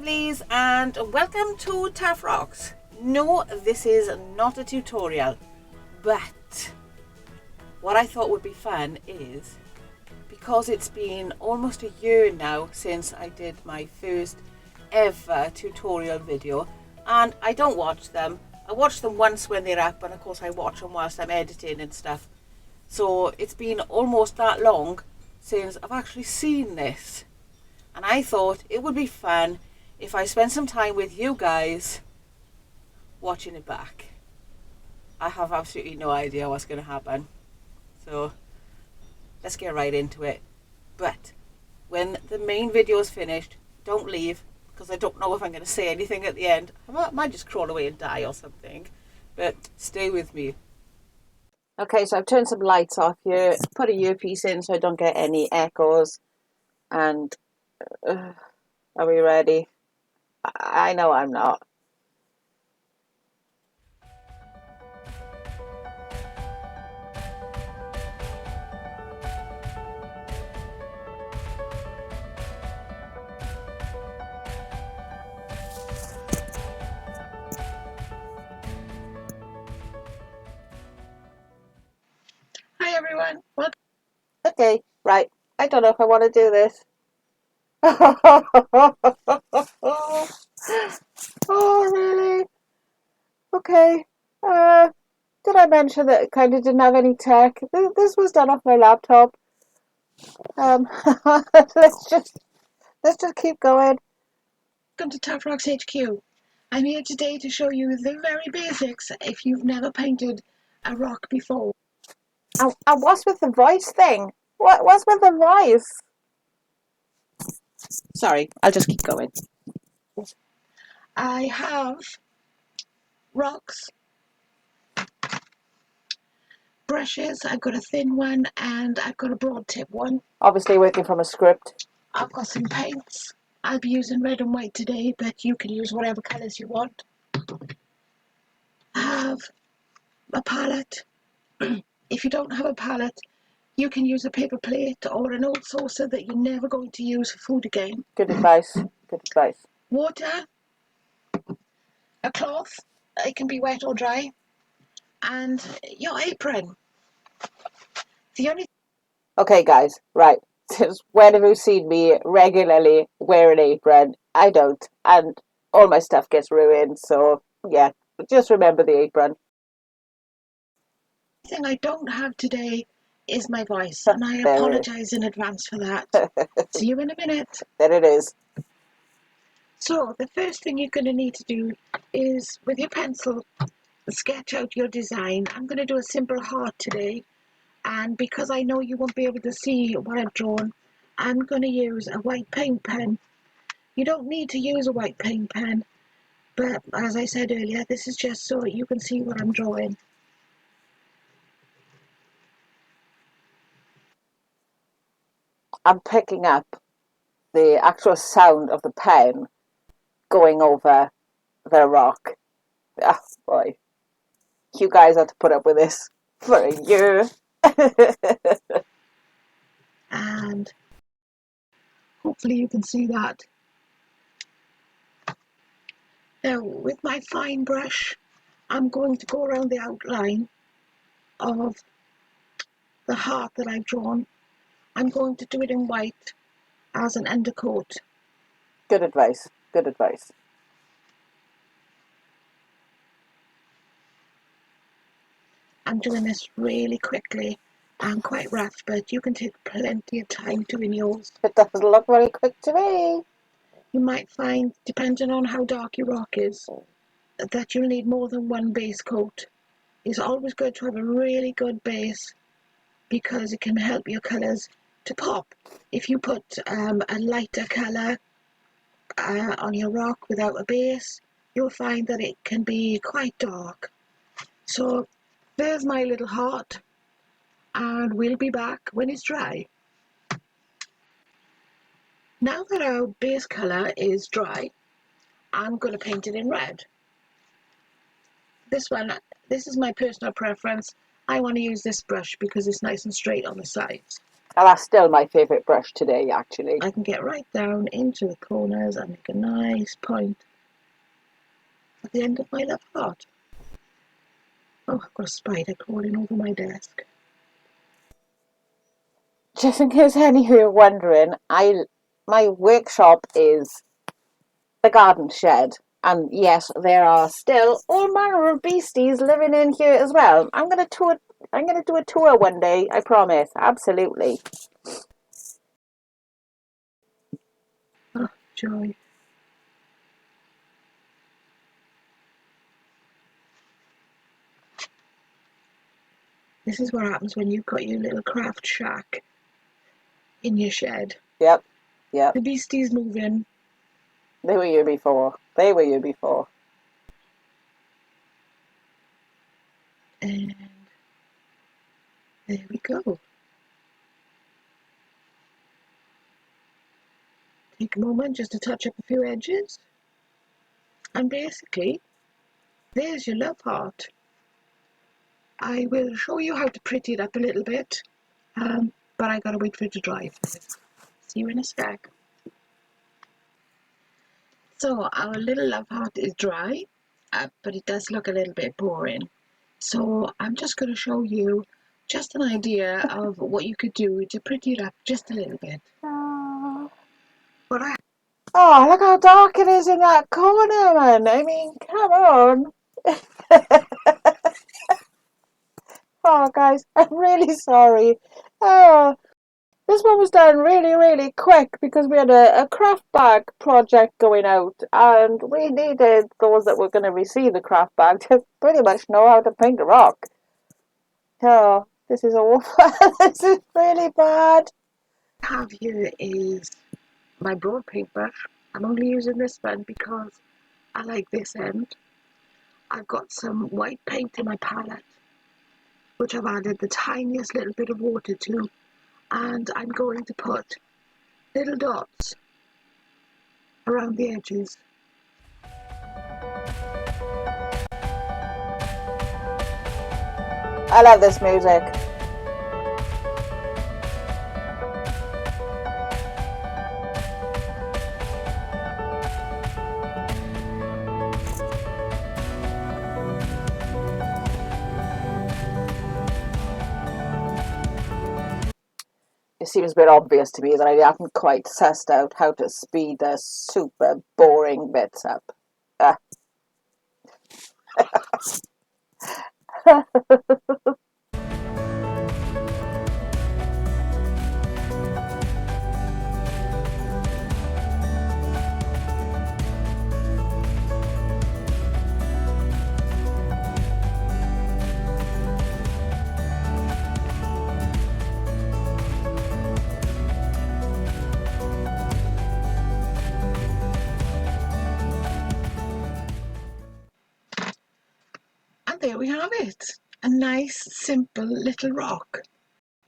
lovelies, and welcome to Taff Rocks. No, this is not a tutorial, but what I thought would be fun is, because it's been almost a year now since I did my first ever tutorial video, and I don't watch them. I watch them once when they're up, and of course I watch them whilst I'm editing and stuff. So it's been almost that long since I've actually seen this. And I thought it would be fun if I spent some time with you guys watching it back. I have absolutely no idea what's going to happen. So let's get right into it. But when the main video is finished, don't leave, because I don't know if I'm going to say anything at the end. I might just crawl away and die or something. But stay with me. Okay, so I've turned some lights off here, put a earpiece in so I don't get any echoes, and are we ready? I know I'm not. Hi everyone. What? Okay, right. I don't know if I want to do this. Oh, really? Okay. Did I mention that it kind of didn't have any tech? This was done off my laptop. Let's just keep going. Welcome to Taff Rocks HQ. I'm here today to show you the very basics if you've never painted a rock before. And what's with the voice thing? What's with the voice? Sorry, I'll just keep going. I have rocks, brushes. I've got a thin one and I've got a broad tip one. Obviously working from a script. I've got some paints. I'll be using red and white today, but you can use whatever colours you want. I have a palette. If you don't have a palette, you can use a paper plate or an old saucer that you're never going to use for food again. Good advice. Good advice. Water, a cloth, it can be wet or dry, and your apron. Okay, guys, right. Since when have you seen me regularly wear an apron? I don't, and all my stuff gets ruined. So yeah, just remember the apron. The thing I don't have today is my voice, and I apologise in advance for that. See you in a minute. There it is. So the first thing you're going to need to do is, with your pencil, sketch out your design. I'm going to do a simple heart today, and because I know you won't be able to see what I've drawn, I'm going to use a white paint pen. You don't need to use a white paint pen, but as I said earlier, this is just so you can see what I'm drawing. I'm picking up the actual sound of the pen going over the rock. Oh boy. You guys have to put up with this for a year. And hopefully you can see that. Now with my fine brush, I'm going to go around the outline of the heart that I've drawn. I'm going to do it in white as an undercoat. Good advice. Good advice. I'm doing this really quickly and quite rough, but you can take plenty of time doing yours. It doesn't look very quick to me. You might find, depending on how dark your rock is, that you'll need more than one base coat. It's always good to have a really good base because it can help your colours to pop. If you put a lighter colour on your rock without a base, you'll find that it can be quite dark. So there's my little heart, and we'll be back when it's dry. Now that our base colour is dry, I'm going to paint it in red. This is my personal preference. I want to use this brush because it's nice and straight on the sides. And that's still my favourite brush today, actually. I can get right down into the corners and make a nice point at the end of my love heart. Oh, I've got a spider crawling over my desk. Just in case any of you are wondering, my workshop is the garden shed. And yes, there are still all manner of beasties living in here as well. I'm gonna do a tour one day, I promise. Absolutely. Oh, joy. This is what happens when you've got your little craft shack in your shed. Yep. The beasties move in. They were here before. And there we go. Take a moment just to touch up a few edges. And basically, there's your love heart. I will show you how to pretty it up a little bit, but I gotta wait for it to dry first. See you in a sec. So our little love heart is dry, but it does look a little bit boring. So I'm just going to show you just an idea of what you could do to pretty it up just a little bit. Oh, look how dark it is in that corner, man. I mean, come on. Oh, guys, I'm really sorry. Oh, this one was done really, really quick because we had a craft bag project going out and we needed those that were going to receive the craft bag to pretty much know how to paint a rock. Oh, this is awful. This is really bad. What I have here is my broad paintbrush. I'm only using this one because I like this end. I've got some white paint in my palette, which I've added the tiniest little bit of water to, and I'm going to put little dots around the edges. I love this music. It seems a bit obvious to me that I haven't quite sussed out how to speed the super boring bits up. And there we have it, a nice simple little rock.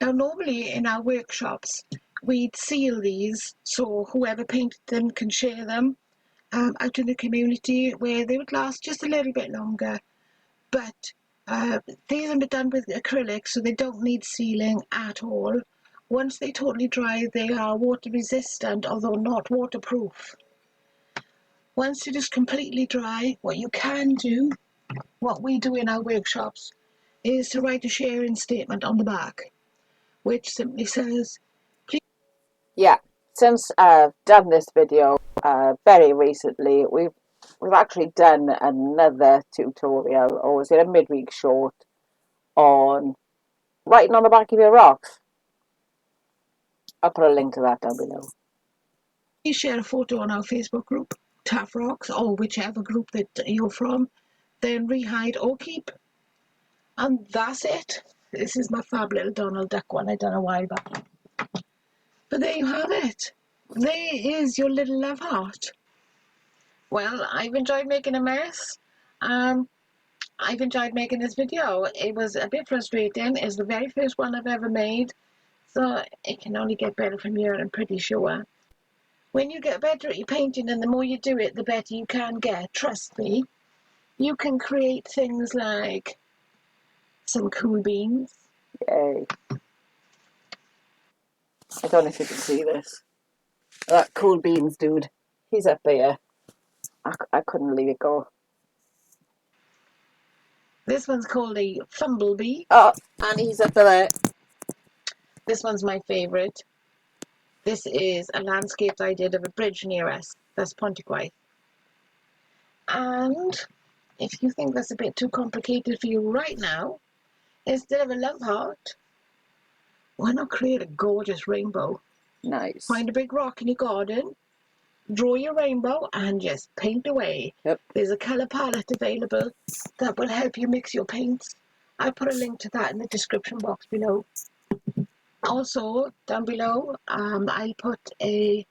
Now normally in our workshops we'd seal these so whoever painted them can share them out in the community where they would last just a little bit longer, but these are done with acrylic so they don't need sealing at all. Once they totally dry they are water resistant although not waterproof. Once it is completely dry, what you can do, what we do in our workshops, is to write a sharing statement on the back, which simply says, Yeah, since I've done this video very recently, we've actually done another tutorial, or was it a midweek short, on writing on the back of your rocks. I'll put a link to that down below. please share a photo on our Facebook group, Taff Rocks, or whichever group that you're from, then rehide or keep. And that's it. This is my fab little Donald Duck one I done a while back. But there you have it. There is your little love heart. Well, I've enjoyed making a mess. I've enjoyed making this video. It was a bit frustrating. It's the very first one I've ever made, so it can only get better from here, I'm pretty sure. When you get better at your painting and the more you do it, the better you can get. Trust me. You can create things like some cool beans. Yay. I don't know if you can see this. That cool beans dude. He's up there. I couldn't leave it go. This one's called a Fumblebee. Oh, and he's up there. This one's my favourite. This is a landscape I did of a bridge near us. That's Pontyquaith. And if you think that's a bit too complicated for you right now, instead of a love heart, why not create a gorgeous rainbow? Nice. Find a big rock in your garden, draw your rainbow, and just paint away. Yep. There's a colour palette available that will help you mix your paints. I'll put a link to that in the description box below. Also, down below, I'll put a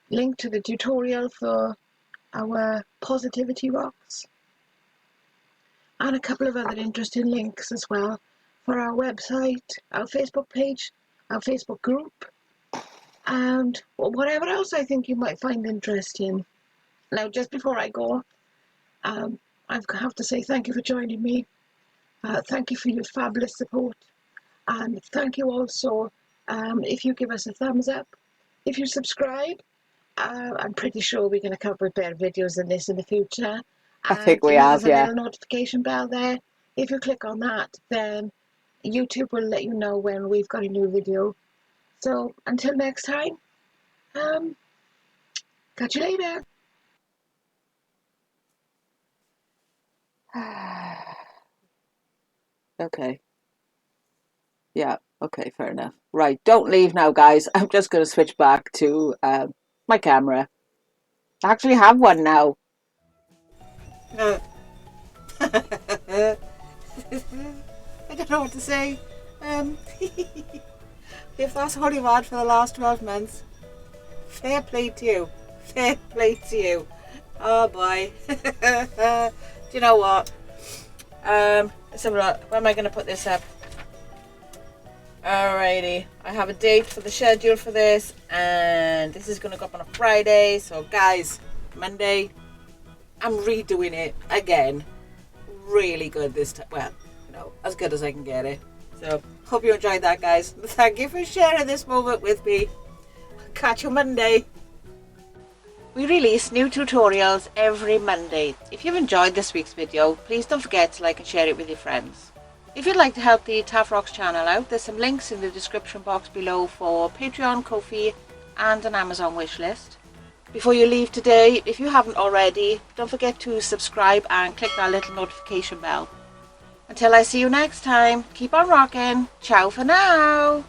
link to the tutorial for our positivity rocks and a couple of other interesting links as well for our website, our Facebook page, our Facebook group, and whatever else I think you might find interesting. Now, just before I go, I have to say thank you for joining me. Thank you for your fabulous support. And thank you also if you give us a thumbs up. If you subscribe, I'm pretty sure we're going to come up with better videos than this in the future. I think we have, There's a yeah. little notification bell there. If you click on that, then YouTube will let you know when we've got a new video. So until next time, catch you later. Okay. Yeah, okay, fair enough. Right, don't leave now, guys. I'm just going to switch back to my camera. I actually have one now. I don't know what to say. If that's all you've had for the last 12 months, fair play to you. Fair play to you. Oh boy. Do you know what? Let's have a look. When am I going to put this up? Alrighty, I have a date for the schedule for this, and this is going to go up on a Friday. So guys, Monday, I'm redoing it again. Really good this time. Well, you know, as good as I can get it. So hope you enjoyed that, guys. Thank you for sharing this moment with me. Catch you Monday. We release new tutorials every Monday. If you've enjoyed this week's video, please don't forget to like and share it with your friends. If you'd like to help the Taff Rocks channel out, there's some links in the description box below for Patreon, Ko-fi and an Amazon wishlist. Before you leave today, if you haven't already, don't forget to subscribe and click that little notification bell. Until I see you next time, keep on rocking. Ciao for now.